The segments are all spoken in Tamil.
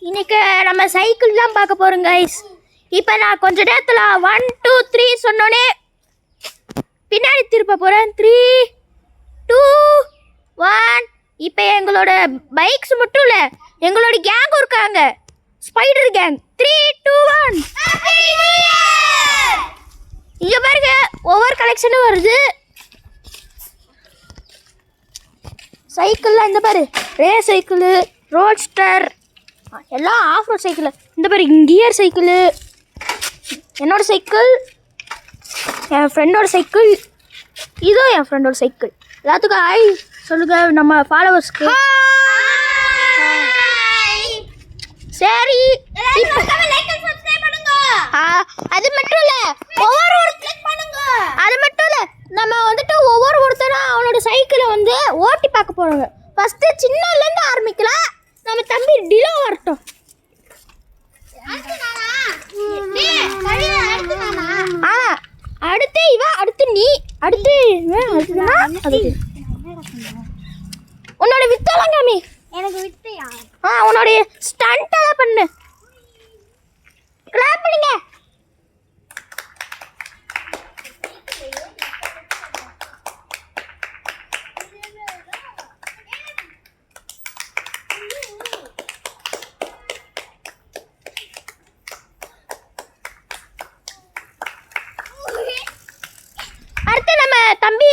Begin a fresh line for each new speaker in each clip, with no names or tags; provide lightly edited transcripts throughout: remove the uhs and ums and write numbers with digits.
இன்னைக்கு நம்ம சைக்கிள் தான் பார்க்க போறோம் கைஸ். இப்போ நான் கொஞ்ச நேரத்தில் 1 2 3 சொன்னோன்னே பின்னாடி திருப்ப போகிறேன். 3 2 1. இப்போ எங்களோட பைக்ஸ் மட்டும் இல்லை, எங்களோட கேங்கும் இருக்காங்க, ஸ்பைடர் கேங். 3 2 1. இங்கே பாருங்க, ஒவ்வொரு கலெக்ஷனும் வருது. சைக்கிளில் இந்த பாரு, ரேஸ் சைக்கிள், ரோட்ஸ்டர், எல்லாம் ஆஃப் ரோட் சைக்கிள். இந்த பாரு கியர் சைக்கிள், என்னோடய சைக்கிள், என் ஃப்ரெண்டோட சைக்கிள், இதோ என் ஃப்ரெண்டோட சைக்கிள். எல்லாத்துக்கும் ஹாய் சொல்லுங்க நம்ம ஃபாலோவர்ஸ்க்கு. சரி, அது மட்டும் இல்லை, அது மட்டும் இல்லை, நம்ம வந்துட்டு ஒவ்வொருத்தரும் அவனோட சைக்கிளை வந்து ஓட்டி பார்க்க போகிறாங்க. ஃபஸ்ட்டு சின்னலேருந்து ஆரம்பிக்கலாம். நம்ம தம்பி டிலோ வரட்டும். அடுத்து இவ, அடுத்து நீ, அடுத்து உன்னோட வித்தெல்லாம் காமி.
எனக்கு வித்தையா?
உன்னோடைய ஸ்டண்ட் எல்லாம் பண்ணு. கிளாப் பண்ணுங்க. அடுத்து நம்ம தம்பி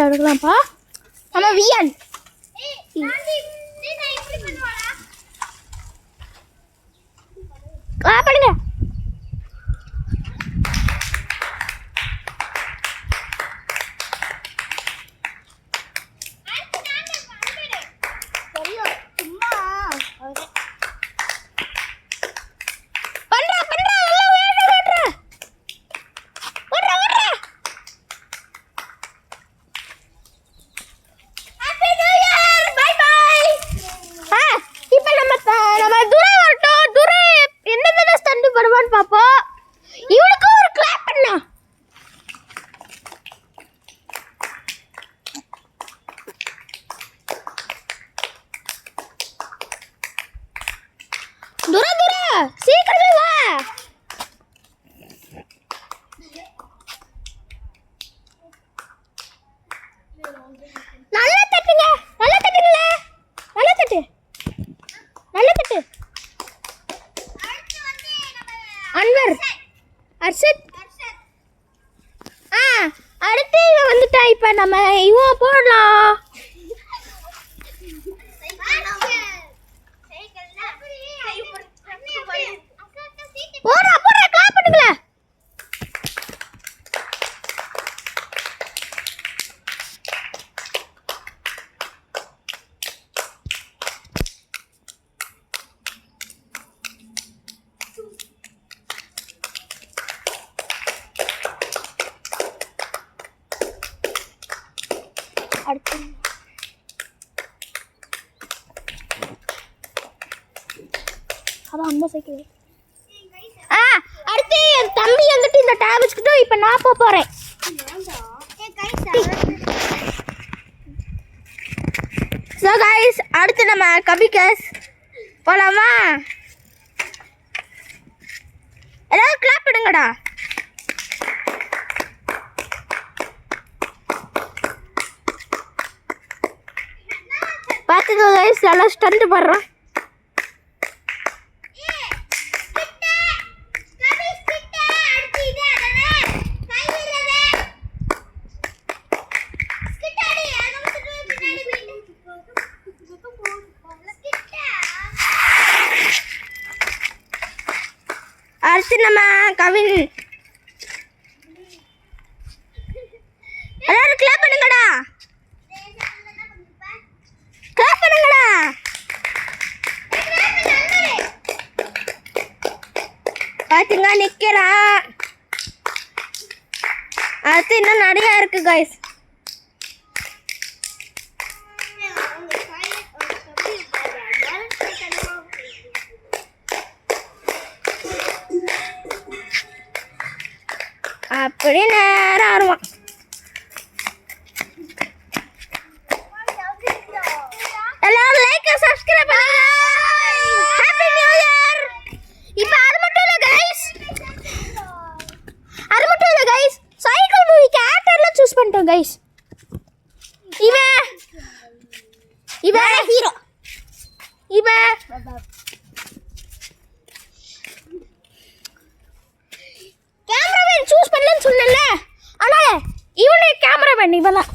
எடுக்கலாம்ப்பா. நம்ம வியன் பண்ணுங்க. பாப்போம். இவனுக்கு ஒரு கிளாப் பண்ணா. துரா சீக்கிரமே வா. நல்லா தட்டுங்க, நல்லா தட்டுங்கள, நல்லா தட்டு, நல்லா தட்டு. அன்வர், அர்ஷத். அடுத்து இவன் வந்துட்டா. இப்போ நம்ம இவன் போடலாம். போடுறா கிளாப் பண்ணுங்களே. அந்த சைக்கிள். அடுத்து என் தம்பி வந்துட்டு இந்த டேப் வச்சுக்கிட்டு இப்போ நான் போகிறேன். ஸோ கைஸ், அடுத்து நம்ம கபிகஸ் போகலாமா? எல்லாரும் கிளாப் பண்ணுங்கடா. பார்த்துக்கோ கைஸ், நல்லா ஸ்டண்ட் பண்ணுறோம். அடுத்து நம்ம கவின். எல்லாரும் கிளாப் பண்ணுங்கடா, கிளாப் பண்ணுங்கடா. பாத்தீங்க நிக்கிறான். அடுத்து இன்னும் நிறைய இருக்கு கைஸ். அப்படி நேரம் வருவான். எல்லாரும் லைக் சப்ஸ்கிரைப் பண்ணுங்க. இவன் இவன் ஹீரோ. இவன் கேமராமேன் சூஸ் பண்ணலன்னு சொன்னல, அதனால இவனே கேமராமேன். இவெல்லாம்